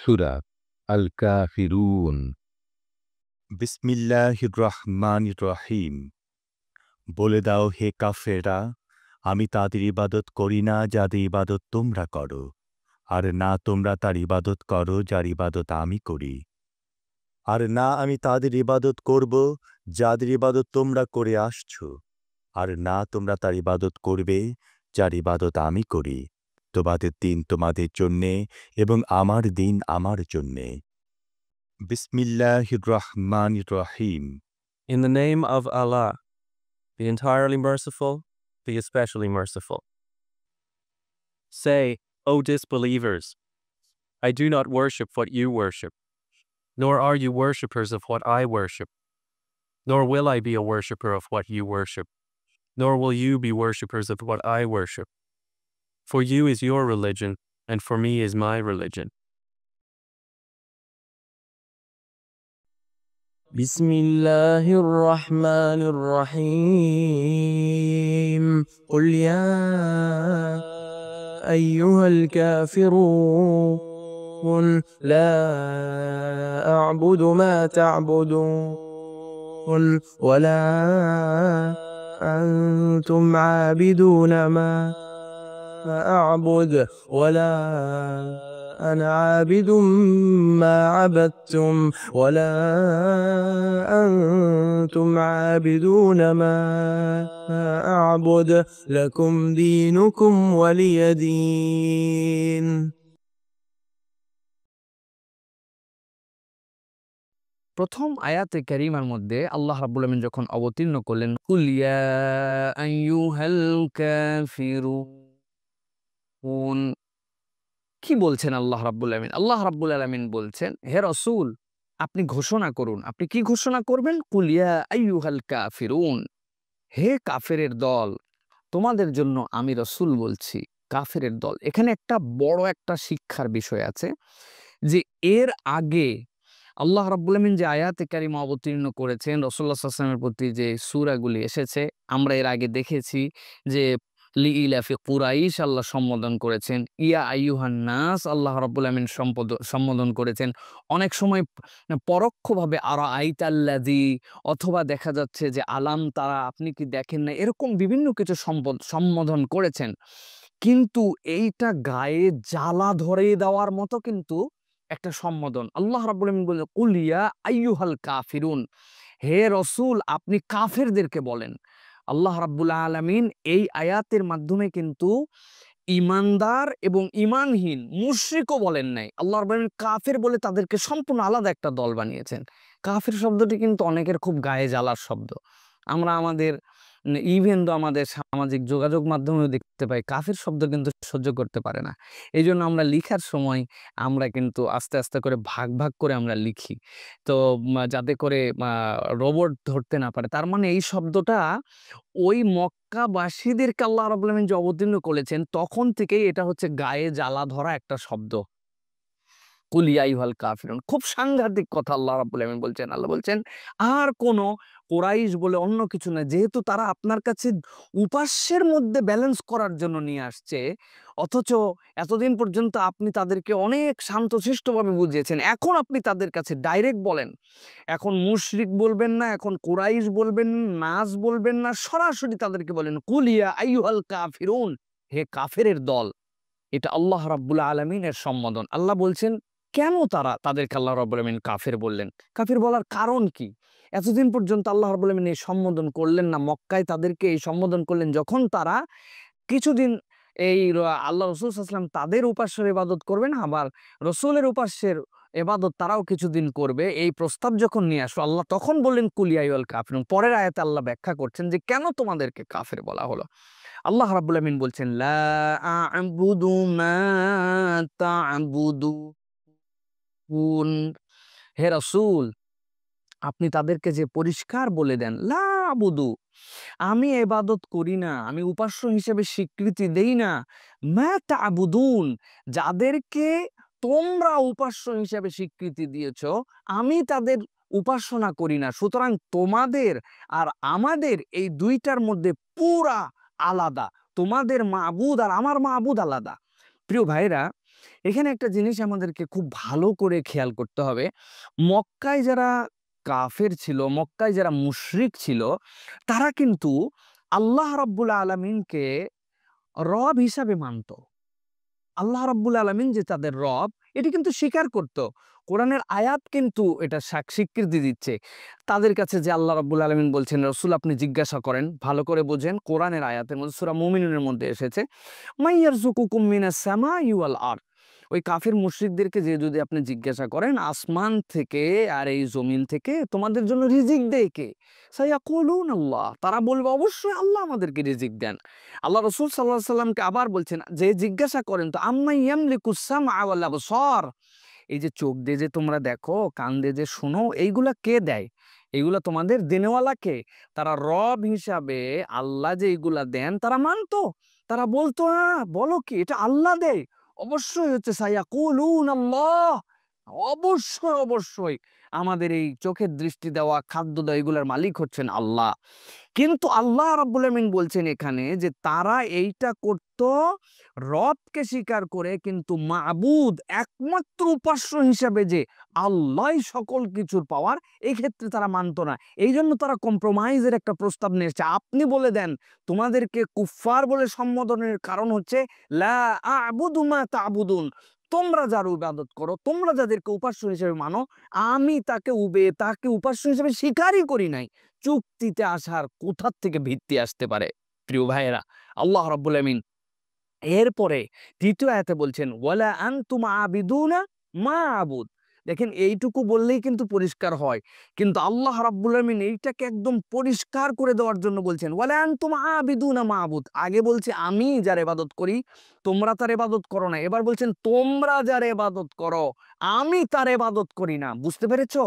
সূরা আল কাফিরুন। বিসমিল্লাহির রহমানির রহিম। বলে দাও হে কাফেররা, আমি তাদের ইবাদত করি না যাদের ইবাদত তোমরা করো, আর না তোমরা তার ইবাদত করো যার ইবাদত আমি করি। আর না আমি তাদের ইবাদত করব যাদের ইবাদত তোমরা করে আসছো, আর না তোমরা তার ইবাদত করবে যার ইবাদত আমি করি। তোমাদের দিন তোমাদের জন্যে এবং আমার দিন আমার জন্যে। বিসমিল্লাহির রহমানির রহিম। In the name of Allah, the entirely merciful, the especially merciful. Say, O disbelievers, I do not worship what you worship, nor are you worshippers of what I worship, nor will I be a worshipper of what you worship, nor will you be worshippers of what I worship. For you is your religion, and for me is my religion. بسم الله الرحمن الرحيم قل يا أيها الكافرون لا أعبد ما تعبدون ولا أنتم عابدون ما أعبد ولا أنا عابد ما عبدتم ولا أنتم عابدون ما أعبد لكم دينكم ولي دين. প্রথম আয়াতে কারিমার মধ্যে আল্লাহ রাব্বুল আমিন যখন অবতীর্ণ করলেন কুল ইয়া আইয়ুহাল কাফিরুন, কি বলছেন আল্লাহ রাব্বুল আমিন? আল্লাহ রাব্বুল আলামিন বলছেন, হে রাসূল আপনি ঘোষণা করুন। আপনি কি ঘোষণা করবেন? কুল ইয়া আইয়ুহাল কাফিরুন, হে কাফেরের দল, তোমাদের জন্য আমি রাসূল বলছি। কাফেরের দল, এখানে একটা বড় একটা শিক্ষার বিষয় আছে যে এর আগে আল্লাহ রাব্বুল আমিন যে আয়াতে কারিমা অবতীর্ণ করেছেন রাসূলুল্লাহ সাল্লাল্লাহু আলাইহি ওয়াসাল্লামের প্রতি, যে সূরাগুলি এসেছে আমরা এর আগে দেখেছি যে লিইলাফি কুরাইশ আল্লাহ সম্বোধন করেছেন, ইয়া আইয়ুহান নাস আল্লাহ রাব্বুল আমিন সম্বোধন করেছেন। অনেক সময় পরোক্ষভাবে আরাআইতাল্লাযী, অথবা দেখা যাচ্ছে যে আলাম তারা, আপনি কি দেখেন না, এরকম বিভিন্ন কিছু সম্বোধন করেছেন। কিন্তু এইটা গায়ে জ্বালা ধরিয়ে দেওয়ার মতো কিন্তু একটা সম্বোধন। আল্লাহ রাব্বুল আমিন বললেন কুল ইয়া আইয়ুহাল কাফিরুন, হে রাসূল আপনি কাফেরদেরকে বলেন। আল্লাহ রাব্বুল আলামিন এই আয়াতের মাধ্যমে কিন্তু ঈমানদার এবং ঈমানহীন মুশরিকও বলেন নাই। আল্লাহ রাব্বুল আলামিন কাফের বলে তাদেরকে সম্পূর্ণ আলাদা একটা দল বানিয়েছেন। কাফের শব্দটি কিন্তু অনেকের খুব গায়ে জ্বালার শব্দ। আমরা আমাদের ইভেন তো আমাদের সামাজিক যোগাযোগ মাধ্যমেও দেখতে পাই কাফের শব্দ কিন্তু সহ্য করতে পারে না। এইজন্য আমরা লিখার সময় আমরা কিন্তু আস্তে, আস্তে করে ভাগ, ভাগ করে আমরা লিখি। তো যাতে করে রোবট ধরতে না পারে। তার মানে এই শব্দটা ওই মক্কাবাসীদেরকে আল্লাহ রাব্বুল আমিন যে অবতীর্ণ করেছেন তখন থেকেই এটা হচ্ছে গায়ে জ্বালা ধরা একটা শব্দ। কুল ইয়া আইয়ুহাল কাফিরুন, খুব সাংঘাতিক কথা আল্লাহ রাব্বুল আমিন বলছেন। আল্লাহ বলছেন আর কোনো কুরাইশ বলে অন্য কিছু না, যেহেতু তারা আপনার কাছে উপাস্যের মধ্যে ব্যালেন্স করার জন্য নিয়ে আসছে, অথচ এতদিন পর্যন্ত আপনি তাদেরকে অনেক শান্তশিষ্টভাবে বুঝিয়েছেন। এখন আপনি তাদের কাছে ডাইরেক্ট বলেন। এখন মুশরিক বলবেন না, এখন কুরাইশ বলবেন, নাস বলবেন না, সরাসরি তাদেরকে বলেন কুল ইয়া আইয়ুহাল কাফিরুন, হে কাফেরের দল। এটা আল্লাহ রাব্বুল আলামিনের সম্বোধন। আল্লাহ বলছেন কেন তাদেরকে আল্লাহ রাব্বুল আলামিন কাফের বললেন? কাফের বলার কারণ কি? এতদিন পর্যন্ত আল্লাহ রাব্বুল আলামিন এই সম্বোধন করলেন না, মক্কায় তাদেরকে এই সম্বোধন করলেন যখন তারা কিছুদিন এই আল্লাহ রাসূল সাল্লাল্লাহু আলাইহি ওয়াসাল্লাম তাদের উপাস্যের ইবাদত করবেন, আবার রাসূলের উপাস্যের ইবাদত তারাও কিছুদিন করবে, এই প্রস্তাব যখন নিয়ে আসলো আল্লাহ তখন বললেন কুল ইয়া আইয়ুহাল কাফিরুন। পরের আয়াতে আল্লাহ ব্যাখ্যা করছেন যে কেন তোমাদেরকে কাফের বলা হলো। আল্লাহ রাব্বুল আমিন বলছেন লা আ'বুদু মা তা'বুদুন, হে রাসূল আপনি তাদেরকে যে পরিষ্কার বলে দেন লা আ'বুদু, আমি ইবাদত করি না, আমি উপাস্য হিসেবে স্বীকৃতি দেই না, মা তা'বুদুন, যাদেরকে তোমরা উপাস্য হিসেবে স্বীকৃতি দিয়েছো আমি তাদের উপাসনা করি না। সুতরাং তোমাদের আর আমাদের এই দুইটার মধ্যে পুরা আলাদা। তোমাদের মাবুদ আর আমার মাবুদ আলাদা। প্রিয় ভাইরা, এখানে একটা জিনিস আমাদেরকে খুব ভালো করে খেয়াল করতে হবে। মক্কায় যারা কাফের ছিল, মক্কায় যারা মুশরিক ছিল, তারা কিন্তু আল্লাহ রাব্বুল আলামিনকে রব হিসাবে মানত। আল্লাহ রাব্বুল আলামিন যে তাদের রব, এটি কিন্তু স্বীকার করত। কোরআনের আয়াত কিন্তু এটা স্বীকৃতি দিচ্ছে তাদের কাছে যে আল্লাহ রাব্বুল আলামিন বলছেন, রাসূল আপনি জিজ্ঞাসা করেন, ভালো করে বোঝেন, কোরআনের আয়াতের মধ্যে সূরা মুমিনুনের মধ্যে এসেছে, মাইয়ারযুকুকুম মিনাস সামাই ওয়াল আরদ। ওই কাফির মুশরিকদেরকে যে যদি আপনি জিজ্ঞাসা করেন আসমান থেকে আর এই জমিন থেকে তোমাদের জন্য রিজিক দেয় কে? সায়াকুলুন আল্লাহ। তারা বলবে অবশ্যই আল্লাহ আমাদেরকে রিজিক দেন। আল্লাহ রাসূল সাল্লাল্লাহু আলাইহি সাল্লামকে আবার বলছেন, যে জিজ্ঞাসা করেন তো আম্মা ইয়ামলিকুস সামআ ওয়াল আবসার, এই যে চোখ দিয়ে যে তোমরা দেখো, কান দিয়ে যে শোনো, এইগুলা কে দেয়? এইগুলা তোমাদের দেনেওয়ালা কে? তারা রব হিসাবে আল্লাহ যে এইগুলা দেন তারা মানতো। তারা বলতো বলো কি এটা আল্লাহ দেয়? অবশ্যই হচ্ছে সায়াকুলুন আল্লাহ। অবশ্যই অবশ্যই আমাদের এই চোখের দৃষ্টি দেওয়া, খাদ্য দেওয়া, এগুলার মালিক হচ্ছেন আল্লাহ। কিন্তু আল্লাহ রাব্বুল আমিন বলছেন এখানে যে তারা এইটা করত রবকে স্বীকার করে, কিন্তু মাবুদ একমাত্র উপাস্য হিসাবে যে আল্লাহই সকল কিছুর পাওয়ার, এই ক্ষেত্রে তারা মানত না। এই জন্য তারা কম্প্রোমাইজের একটা প্রস্তাব নিয়ে এসেছে। আপনি বলে দেন তোমাদেরকে কুফফার বলে সম্বোধনের কারণ হচ্ছে লা আ'বুদু মা তা'বুদুন, তোমরা যার ইবাদত করো, তোমরা যাদেরকে উপাস্য হিসেবে মানো, আমি তাকে উপাস্য হিসেবে স্বীকারই করি নাই। চুক্তিতে আসার কোথার থেকে ভিত্তি আসতে পারে? প্রিয় ভাইয়েরা, আল্লাহ রাব্বুল আমিন এরপরে দ্বিতীয় আয়াতে বলছেন ওয়ালা আনতুম আবিদুনা মা আবুদ। দেখেন এইটুকু বললেই কিন্তু পরিষ্কার হয়, কিন্তু আল্লাহ রাব্বুল আমিন এইটাকে একদম পরিষ্কার করে দেওয়ার জন্য বলছেন ওয়ালা আনতুম আবিদুনা মা আবুদ। আগে বলছে আমি যার ইবাদত করি তোমরা তার ইবাদত করো না, এবার বলছেন তোমরা যার ইবাদত করো আমি তার ইবাদত করি না। বুঝতে পেরেছো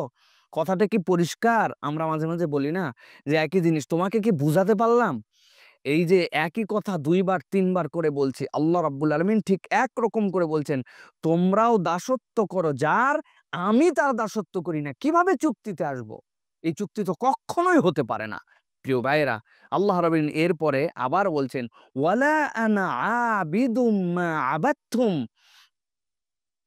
কথাটা কি পরিষ্কার? আমরা মাঝে মাঝে বলি না যে একই জিনিস, তোমাকে কি বুঝাতে পারলাম? এই যে একই কথা ২ বার ৩ বার করে বলছি, আল্লাহ রাব্বুল আলামিন ঠিক একরকম করে বলছেন তোমরাও দাসত্ব করো যার, আমি তার দাসত্ব করি না। কিভাবে চুক্তিতে আসবো? এই চুক্তি তো কখনোই হতে পারে না। প্রিয় ভাইয়েরা, আল্লাহ রাব্বুল এরপরে আবার বলছেন ওয়ালা আনা আবিদুম মা আবাদতুম।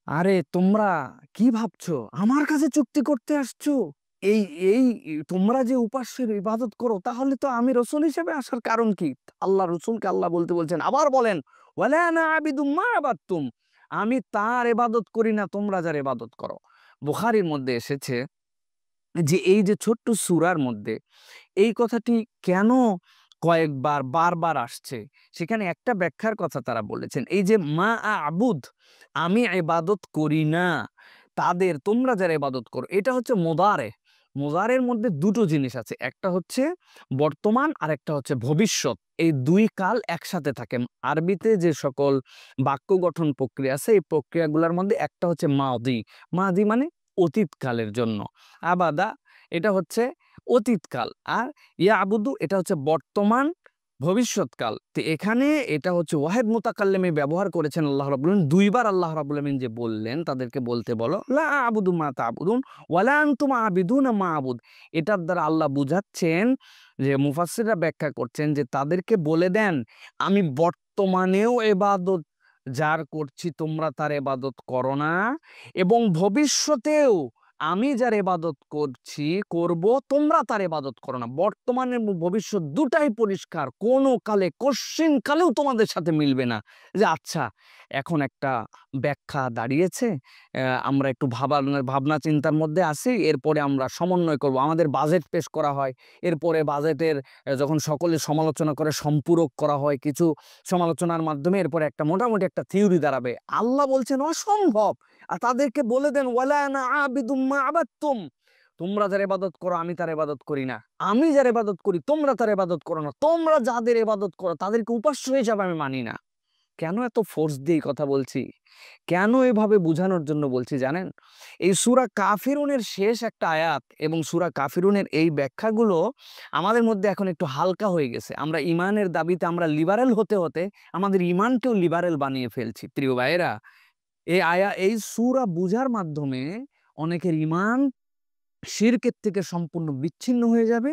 আরে তোমরা কি ভাবছো আমার কাছে চুক্তি করতে আসছো? এই এই তোমরা যে উপাস্যের ইবাদত করো, তাহলে তো আমি রসুল হিসেবে আসার কারণ কি? আল্লাহ রসুলকে আল্লাহ বলতে বলছেন, আবার বলেন ওয়ালা আনা আবিদুম মা আবাদতুম, আমি তার ইবাদত করি না তোমরা যার ইবাদত করো। বুখারীর মধ্যে এসেছে যে এই যে ছোট্ট সূরার মধ্যে এই কথাটি কেন কয়েকবার বারবার আসছে, সেখানে একটা ব্যাখ্যার কথা তারা বলেছেন। এই যে মা আবুদ, আমি ইবাদত করি না তাদের, তোমরা যারা ইবাদত করো, এটা হচ্ছে মুদারে। মুদারের মধ্যে দুটো জিনিস আছে, একটা হচ্ছে বর্তমান আর একটা হচ্ছে ভবিষ্যৎ। এই দুই কাল একসাথে থাকে। আরবিতে যে সকল বাক্য গঠন প্রক্রিয়া আছে এই প্রক্রিয়াগুলোর মধ্যে একটা হচ্ছে মাদি। মাদি মানে অতীতকালের জন্য। আবাদা এটা হচ্ছে অতীতকাল, আর ইয়াবুদু এটা হচ্ছে বর্তমান ভবিষ্যৎকাল। তো এখানে এটা হচ্ছে ওয়াহিদ মুতাকাল্লিমে ব্যবহার করেছেন আল্লাহ রাব্বুল আলামিন। দুইবার আল্লাহ রাব্বুল আলামিন যে বললেন তাদেরকে বলতে বলো লা আবুদু মা তা'বুদুন ওয়ালা আনতুম আবিদুনা মা আবুদ। এটার দ্বারা আল্লাহ বুঝাচ্ছেন যে মুফাসসিররা ব্যাখ্যা করছেন যে তাদেরকে বলে দেন আমি বর্তমানেও ইবাদত যার করছি তোমরা তার ইবাদত করো না, এবং ভবিষ্যতেও আমি যার ইবাদত করব তোমরা তার ইবাদত করো না। বর্তমান এবং ভবিষ্যৎ দুটাই পরিষ্কার, কোনো কালে কোশ্চিন কালেও তোমাদের সাথে মিলবে না। যে আচ্ছা এখন একটা ব্যাখ্যা দাঁড়িয়েছে, আমরা একটু ভাবনা চিন্তার মধ্যে আছি, এরপরে আমরা সমন্বয় করব। আমাদের বাজেট পেশ করা হয়, এরপরে বাজেটের যখন সকলে সমালোচনা করে সম্পূরক করা হয় কিছু সমালোচনার মাধ্যমে, এরপরে একটা মোটামুটি একটা থিওরি দাঁড়াবে। আল্লাহ বলছেন অসম্ভব। আর তাদেরকে বলে দেন ওয়ালা আনা আবিদুম মা আবাদতুম, তোমরা যার ইবাদত করো আমি তার ইবাদত করি না, আমি যার ইবাদত করি তোমরা তার ইবাদত করো না, তোমরা যাদের ইবাদত করো তাদেরকে উপাস্য হিসাবে আমি মানি না। কেন এত ফোর্স দিয়ে কথা বলছি, কেন এভাবে বুঝানোর জন্য বলছি জানেন? এই সূরা কাফিরুনের শেষ একটা আয়াত এবং সূরা কাফিরুনের এই ব্যাখ্যাগুলো আমাদের মধ্যে এখন একটু হালকা হয়ে গেছে। আমরা ইমানের দাবিতে আমরা লিবারেল হতে হতে আমাদের ইমানকেও লিবারেল বানিয়ে ফেলছি। প্রিয় ভাইয়েরা, এই সূরা বুঝার মাধ্যমে অনেকের ইমান শিরকের থেকে সম্পূর্ণ বিচ্ছিন্ন হয়ে যাবে।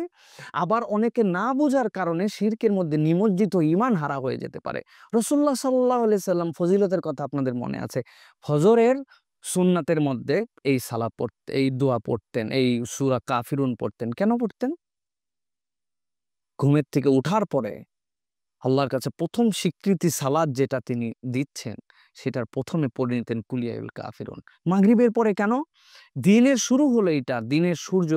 আবার অনেকে না বোঝার কারণে শিরকের মধ্যে নিমজ্জিত ঈমান হারা হয়ে যেতে পারে। রাসূলুল্লাহ সাল্লাল্লাহু আলাইহি সাল্লাম ফজিলতের কথা আপনাদের মনে আছে। ফজরের সুন্নাতের মধ্যে এই সালাত পড়তে, এই দোয়া পড়তেন, এই সূরা কাফিরুন পড়তেন। কেন পড়তেন? ঘুমের থেকে উঠার পরে আল্লাহর কাছে প্রথম স্বীকৃতি সালাত যেটা তিনি দিচ্ছেন, সেটার প্রথমে পড়ে নিতেন কুলিয়াউল কাফিরুন। মাগরিবের পরে কেন? দিনের শুরু হলো এইটা, দিনের সূর্য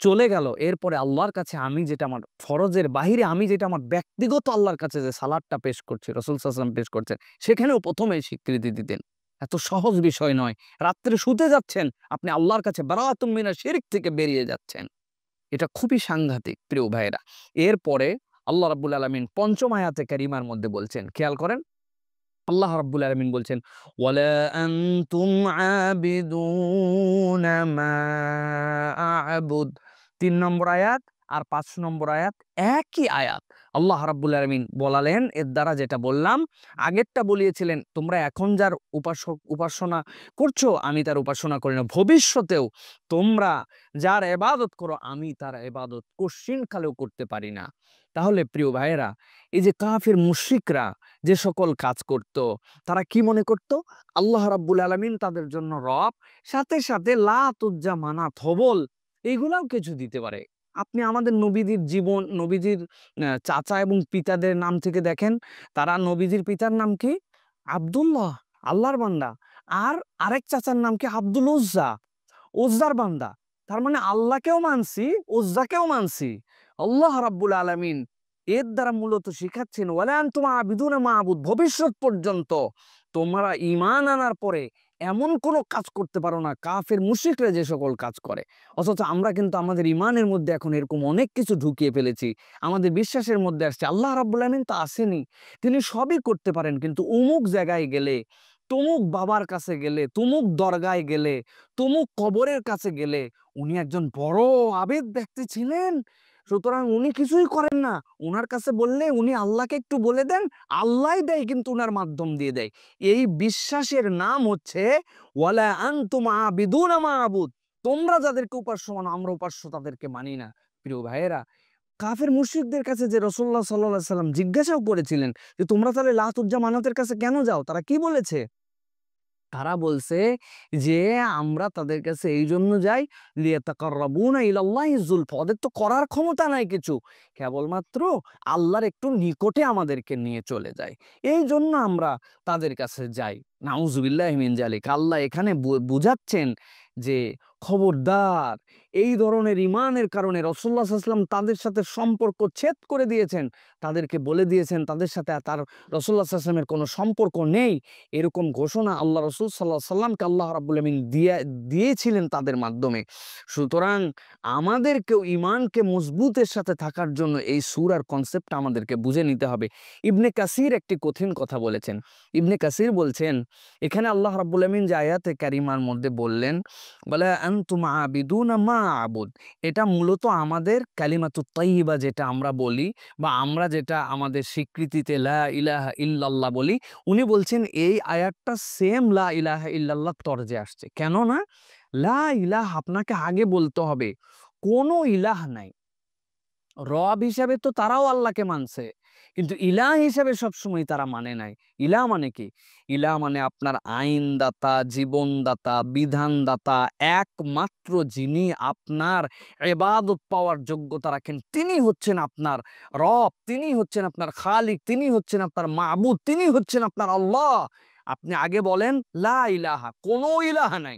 চলে গেল, এরপরে আল্লাহর কাছে আমি যেটা আমার ফরজের বাহিরে আমি যেটা আমার ব্যক্তিগত আল্লাহর কাছে যে সালাতটা পেশ করছি, রাসূল সাল্লাল্লাহু আলাইহি ওয়াসাল্লাম পেশ করছেন, সেখানেও প্রথমে স্বীকৃতি দিতেন। এত সহজ বিষয় নয়। রাত্রে শুতে যাচ্ছেন, আপনি আল্লাহর কাছে বারাআতুম মিনাশ শিরক থেকে বেরিয়ে যাচ্ছেন। এটা খুবই সাংঘাতিক প্রিয় ভাইয়েরা। এরপরে আল্লাহ রাব্বুল আলামিন পঞ্চম আয়াতে কারিমার মধ্যে বলছেন, খেয়াল করেন, আল্লাহ রাব্বুল আলামিন বলছেন, ওয়ালা আনতুম আবিদুনা মা আ'বুদ। ৩ নম্বর আয়াত আর ৫ নম্বর আয়াত একই আয়াত। আল্লাহ রাব্বুল আলামিন বলালেন, এর দ্বারা যেটা বললাম, আগেরটা বলিয়েছিলেন তোমরা এখন যার উপাসনা করছো আমি তার উপাসনা করি না, ভবিষ্যতেও তোমরা যার ইবাদত করো আমি তার ইবাদত কশ্চিনকালেও করতে পারি না। তাহলে প্রিয় ভাইয়েরা, এই যে কাফির মুশরিকরা যে সকল কাজ করত, তারা কি মনে করত? আল্লাহ রাব্বুল আলামিন তাদের জন্য রব, সাথে সাথে লাত, উজ্জা, মানাত, হবল এইগুলাও কিছু দিতে পারে। আপনি আমাদের নবীজির জীবন, নবীজির চাচা এবং পিতাদের নাম থেকে দেখেন, তারা নবীজির পিতার নাম কি? আব্দুল্লাহ, আল্লাহর বান্দা। আর আরেক চাচার নাম কি? আব্দুল উজ্জা, উজ্জার বান্দা। তার মানে আল্লাহকেও মানছি, উজ্জাকেও মানছি। আল্লাহ রাব্বুল আলামিন এর দ্বারা মূলত শিখাচ্ছেন, ওয়ালা আনতুম আবিদুনা মা আবুদ, ভবিষ্যৎ পর্যন্ত তোমরা ঈমান আনার পরে এমন কোনো কাজ করতে পারো না কাফের মুশরিকরা যে সকল কাজ করে। অথচ আমরা কিন্তু আমাদের ঈমানের মধ্যে এখন এরকম অনেক কিছু ঢুকিয়ে ফেলেছি। আমাদের বিশ্বাসের মধ্যে আসছে আল্লাহ রাব্বুল আলামিন তো আসেনি, তিনি সবই করতে পারেন, কিন্তু অমুক জায়গায় গেলে, তমুক বাবার কাছে গেলে, তমুক দরগায় গেলে, তমুক কবরের কাছে গেলে উনি একজন বড় আবেদ ব্যক্তি ছিলেন, সুতরাং উনি কিছুই করেন না। উনার কাছে বললে উনি আল্লাহকে একটু বলে দেন, আল্লাহই দেয়, কিন্তু উনার মাধ্যম দিয়ে দেয়। এই বিশ্বাসের নাম হচ্ছে ওয়ালা আনতুম আবিদুনা মা আবুদ। তোমরা যাদেরকে উপাস্য মানো আমরা উপাস্য তাদেরকে মানি না। প্রিয় ভাইয়েরা, কাফের মুশরিকদের কাছে যে রাসূলুল্লাহ সাল্লাল্লাহু আলাইহি সাল্লাম জিজ্ঞাসাও করেছিলেন যে তোমরা তাহলে লাত, উজ্জা, মানাতের কাছে কেন যাও? তারা কি বলেছে? তারা বলছে যে আমরা তাদের কাছে এই জন্য যাই, লিয়াতাকাররাবুনা ইলাল্লাহি যুলফা, ওদের তো করার ক্ষমতা নাই কিছু, কেবলমাত্র আল্লাহর একটু নিকটে আমাদেরকে নিয়ে চলে যায়, এই জন্য আমরা তাদের কাছে যাই। নাউজুবিল্লাহি মিন যালিক। আল্লাহ এখানে বুঝাচ্ছেন যে খবরদার, এই ধরনের ঈমানের কারণে রাসূলুল্লাহ সাল্লাল্লাহু আলাইহি ওয়াসাল্লাম তাদের সাথে সম্পর্ক ছেদ করে দিয়েছেন, তাদেরকে বলে দিয়েছেন তাদের সাথে তার রাসূলুল্লাহ সাল্লাল্লাহু আলাইহি ওয়াসাল্লামের কোনো সম্পর্ক নেই। এরকম ঘোষণা আল্লাহ রাসূল সাল্লাল্লাহু আলাইহি ওয়াসাল্লামকে আল্লাহ রাব্বুল আমিন দিয়েছিলেন তাদের মাধ্যমে। সুতরাং আমাদেরকেও ঈমানকে মজবুতের সাথে থাকার জন্য এই সূরার কনসেপ্টটা আমাদেরকে বুঝে নিতে হবে। ইবনে কাসির একটি কঠিন কথা বলেছেন। ইবনে কাসির বলছেন, এখানে আল্লাহ রাব্বুল আমিন যে আয়াতে কারিমার মধ্যে বললেন ওয়ালা আনতুম আবিদুনা মা আবুদ, এটা মূলত আমাদের কালিমাতুত তাইয়্যিবা যেটা আমরা বলি, বা আমরা যেটা আমাদের স্বীকৃতিতে লা ইলাহা ইল্লাল্লাহ বলি, উনি বলছেন এই আয়াতটা সেম লা ইলাহা ইল্লাল্লাহ তরজে আসছে। কেননা লা ইলাহা আপনাকে আগে বলতে হবে কোনো ইলাহ নাই। রব হিসাবে তো তারাও আল্লাহকে মানছে, কিন্তু ইলাহ হিসাবে সবসময় তারা মানে নাই। ইলাহ মানে কি? ইলাহ মানে আপনার আইনদাতা, জীবনদাতা, বিধানদাতা, একমাত্র যিনি আপনার ইবাদত পাওয়ার যোগ্যতা রাখেন তিনি হচ্ছেন আপনার রব, তিনি হচ্ছেন আপনার খালিক, তিনি হচ্ছেন আপনার মাবুদ, তিনি হচ্ছেন আপনার আল্লাহ। আপনি আগে বলেন লা ইলাহা, কোনো ইলাহ নাই,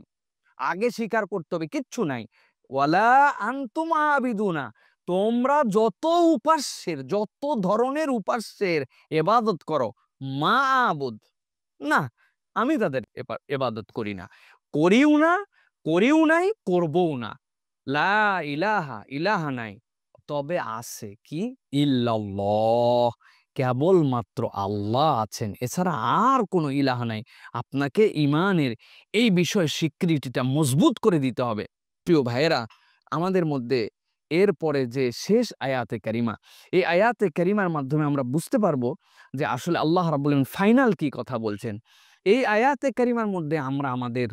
আগে স্বীকার করতে হবে কিচ্ছু নাই। ওয়ালা আনতুম আবিদুনা, তোমরা যত উপাস্যের, যত ধরনের উপাস্যের ইবাদত করো, মা আবুদ, না আমি তাদের ইবাদত করি না, করিও না, করিও নাই, করবও না। লা ইলাহা, ইলাহা নাই, তবে আছে কি? ইল্লাল্লাহ, কেবলমাত্র আল্লাহ আছেন, এছাড়া আর কোনো ইলাহা নাই। আপনাকে ঈমানের এই বিষয়ে স্বীকৃতিটা মজবুত করে দিতে হবে। প্রিয় ভাইয়েরা, আমাদের মধ্যে এরপরে যে শেষ আয়াতে কারিমা, এই আয়াতে কারিমার মাধ্যমে আমরা বুঝতে পারবো যে আসলে আল্লাহ রাব্বুল আলামিন ফাইনাল কি কথা বলছেন। এই আয়াতে কারিমার মধ্যে আমরা আমাদের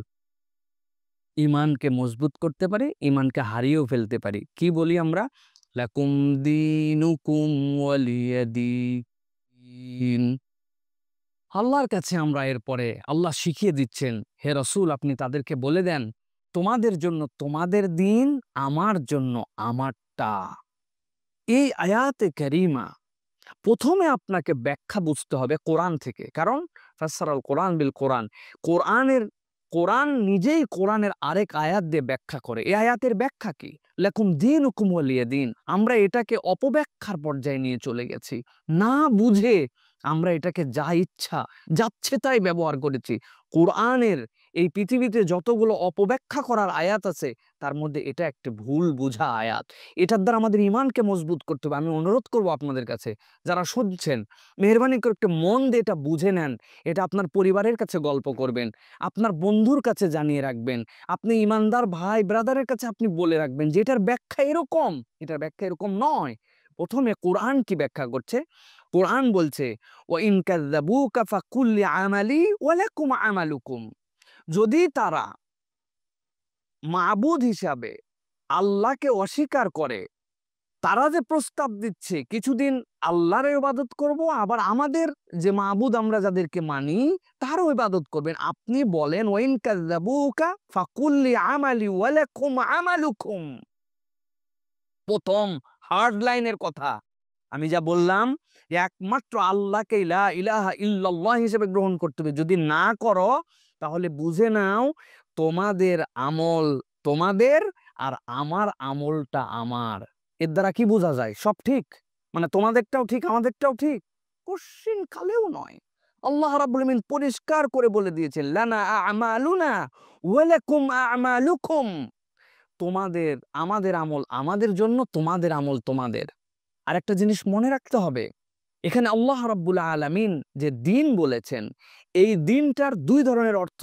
ইমানকে মজবুত করতে পারি, ইমানকে হারিয়েও ফেলতে পারি। কি বলি আমরা? লাকুম দীনুকুম ওয়ালিয়াদিন। আল্লাহর কাছে আমরা এরপরে আল্লাহ শিখিয়ে দিচ্ছেন, হে রসুল আপনি তাদেরকে বলে দেন, তোমাদের জন্য তোমাদের দিন, আমার জন্য আমারটা। এই আয়াতে কারিমা প্রথমে আপনাকে ব্যাখ্যা বুঝতে হবে কোরআন থেকে, কারণ ফাসসারাল কোরআন বিল কোরআন, কোরআন নিজেই কোরআনের আরেক আয়াত দিয়ে ব্যাখ্যা করে। এই আয়াতের ব্যাখ্যা কি? লাকুম দীনুকুম ওয়ালিয়া দিন। আমরা এটাকে অপব্যাখ্যার পর্যায়ে নিয়ে চলে গেছি, না বুঝে আমরা এটাকে যা ইচ্ছা যাচ্ছে তাই ব্যবহার করেছি। কোরআনের এই পৃথিবীতে যতগুলো অপব্যাখ্যা করার আয়াত আছে তার মধ্যে এটা একটা ভুল বোঝা আয়াত। এটার দ্বারা আমাদের ইমানকে মজবুত করতে হবে। আমি অনুরোধ করব আপনাদের কাছে, যারা শুনছেন, মেহেরবানি করে একটু মন দিয়ে এটা বুঝে নেন। এটা আপনার পরিবারের কাছে গল্প করবেন, আপনার বন্ধুর কাছে জানিয়ে রাখবেন, আপনি ইমানদার ভাই ব্রাদারের কাছে আপনি বলে রাখবেন যে এটার ব্যাখ্যা এরকম, এটার ব্যাখ্যা এরকম নয়। প্রথমে কোরআন কি ব্যাখ্যা করছে? কোরআন বলছে ওয়া ইন কাযাবুকা ফাকুল লিআমালি ওয়া লাকুম আমালুকুম। যদি তারা মাবুদ হিসাবে আল্লাহকে অস্বীকার করে, তারা যে প্রস্তাব দিচ্ছে কিছুদিন আল্লাহর ইবাদত করব, আবার আমাদের যে মাবুদ আমরা যাদেরকে মানি তারও ইবাদত করবেন, আপনি বলেন ওয়াইন কাযাবুকা ফাকুল লিআমালি ওয়া লাকুম আমালুকুম। প্রথম হার্ড লাইনের কথা আমি যা বললাম, একমাত্র আল্লাহকে লা ইলাহা ইল্লাল্লাহ হিসেবে গ্রহণ করতে হবে। যদি না করো তাহলে বুঝে নাও তোমাদের আমল তোমাদের আর আমার আমলটা আমার। এর দ্বারা কি বোঝা যায়? সব ঠিক, মানে তোমাদেরটাও ঠিক আমাদেরটাও ঠিক? কোশ্চিন কালেও নয়। আল্লাহ রাব্বুল আমিন পরিষ্কার করে বলে দিয়েছেন লানা আমালুনা ওয়া লাকুম আমালুকুম। তোমাদের আমাদের আমল আমাদের জন্য, তোমাদের আমল তোমাদের। আর একটা জিনিস মনে রাখতে হবে, এখানে আল্লাহ রাব্বুল আলামিন যে দিন বলেছেন, এই দিনটার দুই ধরনের অর্থ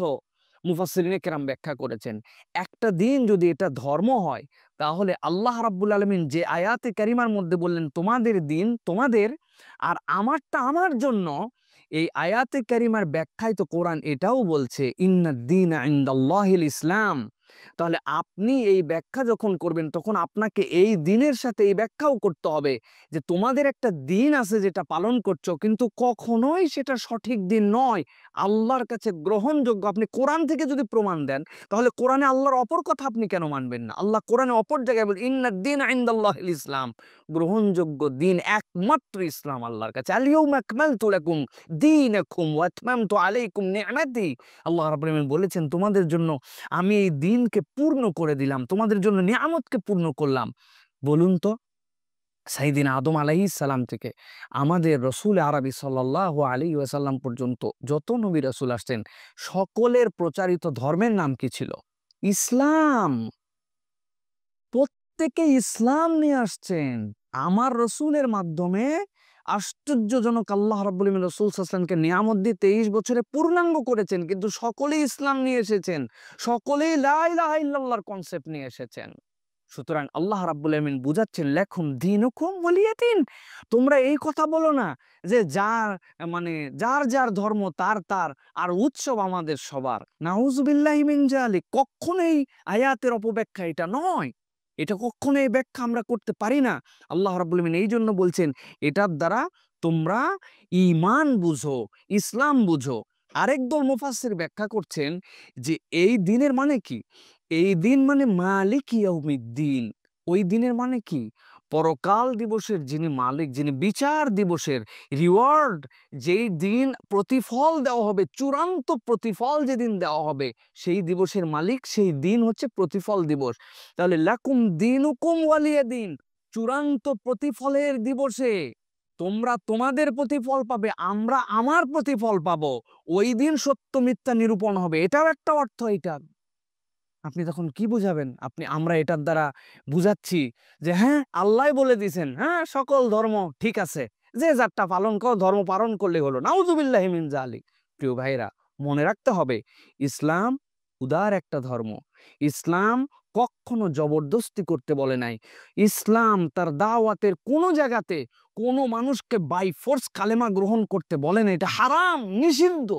মুফাসসিরিনে কেরাম ব্যাখ্যা করেছেন। একটা দিন যদি এটা ধর্ম হয়, তাহলে আল্লাহ রাব্বুল আলামিন যে আয়াতে কারিমার মধ্যে বললেন তোমাদের দিন তোমাদের আর আমারটা আমার জন্য, এই আয়াতে কারিমার ব্যাখ্যায় তো কোরআন এটাও বলছে ইন্নাদ দীনা ইনদাল্লাহিল ইসলাম। তাহলে আপনি এই ব্যাখ্যা যখন করবেন তখন আপনাকে এই দিনের সাথে এই ব্যাখ্যাও করতে হবে যে তোমাদের একটা দিন আছে যেটা পালন করছো, কিন্তু কখনোই সেটা সঠিক দিন নয়, আল্লাহর কাছে গ্রহণযোগ্য। আপনি কোরআন থেকে যদি প্রমাণ দেন, তাহলে কোরআনে আল্লাহর অপর কথা আপনি কেন মানবেন না? আল্লাহ কোরআনে অপর জায়গায় বলেন ইন্নাদ দীনা ইনদাল্লাহিল ইসলাম, গ্রহণযোগ্য দিন একমাত্র ইসলাম আল্লাহর কাছে। আল ইয়াউমা আকমালতু লাকুম দীনাকুম ওয়া আতমামতু আলাইকুম নি'মাতি। আল্লাহ রাব্বুল আলামিন বলেছেন তোমাদের জন্য আমি এই দিনকে পূর্ণ করে দিলাম, তোমাদের জন্য নিয়ামতকে পূর্ণ করলাম। বলুন তো, সাইয়েদিনা আদম আলাইহিস সালাম থেকে আমাদের রসুল আরবি সাল্লাল্লাহু আলাইহি ওয়াসাল্লাম পর্যন্ত যত নবী রাসূল আসছেন, সকলের প্রচারিত ধর্মের নাম কি ছিল? ইসলাম। প্রত্যেকে ইসলাম নিয়ে আসছেন। আমার রসুলের মাধ্যমে আশ্চর্যজনক আল্লাহ রাব্বুল আলামিন রাসূল সাল্লাল্লাহু আলাইহি ওয়াসাল্লামকে নিয়ামত দিয়ে 23 বছরে পূর্ণাঙ্গ করেছেন, কিন্তু সকলেই ইসলাম নিয়ে এসেছেন, সকলেই লা ইলাহা ইল্লাল্লাহর কনসেপ্ট নিয়ে এসেছেন। সুতরাং আল্লাহ রাব্বুল আলামিন বুঝাচ্ছেন লাকুম দীনুকুম ওয়ালিয়া দিন। তোমরা এই কথা বলো না যে যার যার ধর্ম তার তার আর উৎসব আমাদের সবার। নাউযুবিল্লাহি মিন যালিক। কখনোই আয়াতের অপব্যাখ্যা এটা নয়, এটা কখনোই ব্যাখ্যা আমরা করতে পারি না। আল্লাহ রাব্বুল আলামিন এই জন্য বলছেন এটার দ্বারা তোমরা ঈমান বুঝো, ইসলাম বুঝো। আরেক দল মুফাসসির ব্যাখ্যা করছেন যে এই দিনের মানে কি? এই দিন মানে মালিক ইয়াউমিদ্দিন। ওই দিনের মানে কি? পরকাল দিবসের যিনি মালিক, যিনি বিচার দিবসের রিওয়ার্ড, যেই দিন প্রতিফল দেওয়া হবে, চূড়ান্ত প্রতিফল যেদিন দেওয়া হবে, সেই দিবসের মালিক, সেই দিন হচ্ছে প্রতিফল দিবস। তাহলে লাকুম দীনুকুম ওয়ালিয়া দিন, চূড়ান্ত প্রতিফলের দিবসে তোমরা তোমাদের প্রতিফল পাবে, আমরা আমার প্রতিফল পাবো। ওই দিন সত্য মিথ্যা নিরূপণ হবে, এটাও একটা অর্থ। এটা আপনি তখন কি বুঝাবেন? আমরা এটার দ্বারা বুঝাচ্ছি যে হ্যাঁ আল্লাহ বলে দিয়েছেন, হ্যাঁ সকল ধর্ম ঠিক আছে, যে যারটা পালন করো, ধর্ম পালন করলে হলো। নাউযুবিল্লাহি মিন যালিক। প্রিয় ভাইরা, মনে রাখতে হবে ইসলাম উদার একটা ধর্ম। ইসলাম কখনো জবরদস্তি করতে বলে নাই। ইসলাম তার দাওয়াতের কোনো জায়গাতে কোনো মানুষকে বাই ফোর্স কালেমা গ্রহণ করতে বলে না, এটা হারাম, নিষিদ্ধ।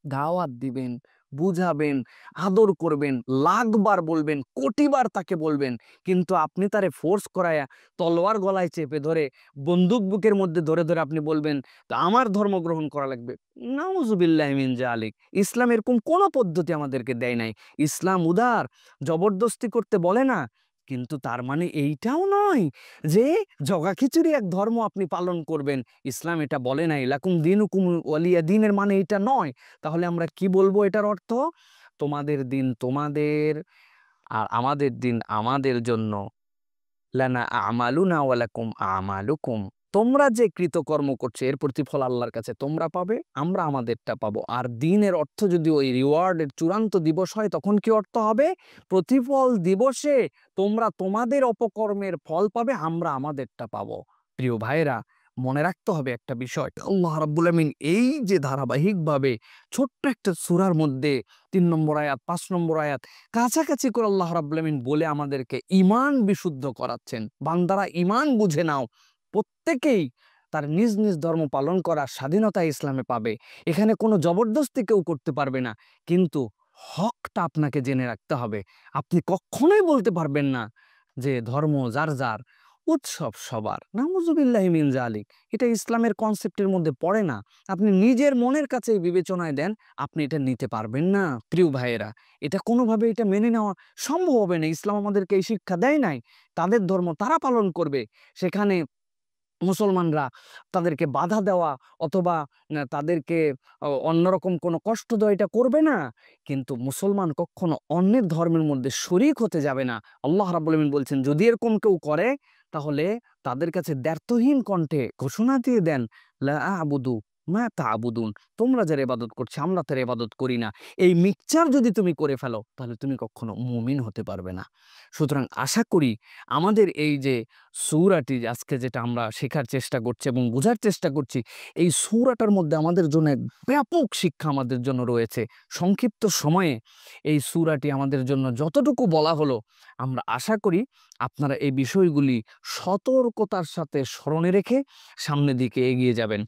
দাওয়াত দিবেন, বুঝাবেন, আদর করবেন, লাখবার বলবেন, কোটিবার তাকে বলবেন, কিন্তু আপনি তারে ফোর্স করায়া তলোয়ার গলায় চেপে ধরে বন্দুক বুকের মধ্যে ধরে ধরে আপনি বলবেন তো আমার ধর্ম গ্রহণ করা লাগবে। নাউজুবিল্লাহি মিন জালিক। ইসলাম এরকম কোনো পদ্ধতি আমাদেরকে দেয় নাই। ইসলাম উদার, জবরদস্তি করতে বলে না, কিন্তু তার মানে এইটাও নয় যে জগা খিচুড়ি এক ধর্ম আপনি পালন করবেন। ইসলাম এটা বলে নাই। লাকুম দিনুকুম ওয়ালিয়া দিনের মানে এটা নয়। তাহলে আমরা কি বলবো এটার অর্থ? তোমাদের দিন তোমাদের আর আমাদের দিন আমাদের জন্য। লানা আমালুনা ওয়ালাকুম আমালুকুম। তোমরা যে কৃতকর্ম করছো এর প্রতিফল আল্লাহর কাছে তোমরা পাবে, আমরা আমাদেরটা পাবো। আর দিনের অর্থ যদি ওই রিওয়ার্ডের চূড়ান্ত দিবস হয় তখন কি অর্থ হবে? প্রতিফল দিবসে তোমরা তোমাদের অপকর্মের ফল পাবে, আমরা আমাদেরটা পাবো। প্রিয় ভাইরা, মনে রাখতে হবে একটা বিষয়, আল্লাহ রাব্বুল আমিন এই যে ধারাবাহিকভাবে ছোট্ট একটা সূরার মধ্যে ৩ নম্বর আয়াত ৫ নম্বর আয়াত কাছাকাছি করে আল্লাহ রাব্বুল আমিন বলে আমাদেরকে ঈমান বিশুদ্ধ করাচ্ছেন। বান্দারা ঈমান বুঝে নাও, প্রত্যেকেই তার নিজ নিজ ধর্ম পালন করার স্বাধীনতা ইসলামে পাবে। এখানে কোনো জবরদস্তি কেউ করতে পারবে না, কিন্তু হকটা আপনাকে জেনে রাখতে হবে। আপনি কখনোই বলতে পারবেন না যে ধর্ম যার যার, উৎসব সবার। নাউজুবিল্লাহি মিন জালিক। এটা ইসলামের কনসেপ্টের মধ্যে পড়ে না। আপনি নিজের মনের কাছে বিবেচনায় দেন, আপনি এটা নিতে পারবেন না। প্রিয় ভাইয়েরা, এটা কোনোভাবে এটা মেনে নেওয়া সম্ভব হবে না। ইসলাম আমাদেরকে এই শিক্ষা দেয় নাই। তাদের ধর্ম তারা পালন করবে, সেখানে মুসলমানরা তাদেরকে বাধা দেওয়া অথবা তাদেরকে অন্যরকম কোনো কষ্ট দেওয়া এটা করবে না। কিন্তু মুসলমান কখনো অন্যের ধর্মের মধ্যে শরিক হতে যাবে না। আল্লাহ রাব্বুল আমিন বলছেন যদি এরকম কেউ করে তাহলে তাদের কাছে দ্ব্যর্থহীন কণ্ঠে ঘোষণা দিয়ে দেন, লা আ'বুদু মা তা'বুদুন। তোমরা যারা ইবাদত করছো আমরা তার ইবাদত করি না। এই মিক্সচার যদি তুমি করে ফেলো তাহলে তুমি কখনো মুমিন হতে পারবে না। সুতরাং আশা করি আমাদের এই যে সূরাটি আজকে যেটা আমরা শেখার চেষ্টা করছি এবং বোঝার চেষ্টা করছি, এই সূরাটার মধ্যে আমাদের জন্য এক ব্যাপক শিক্ষা আমাদের জন্য রয়েছে। সংক্ষিপ্ত সময়ে এই সূরাটি আমাদের জন্য যতটুকু বলা হলো, আমরা আশা করি আপনারা এই বিষয়গুলি সতর্কতার সাথে স্মরণে রেখে সামনের দিকে এগিয়ে যাবেন।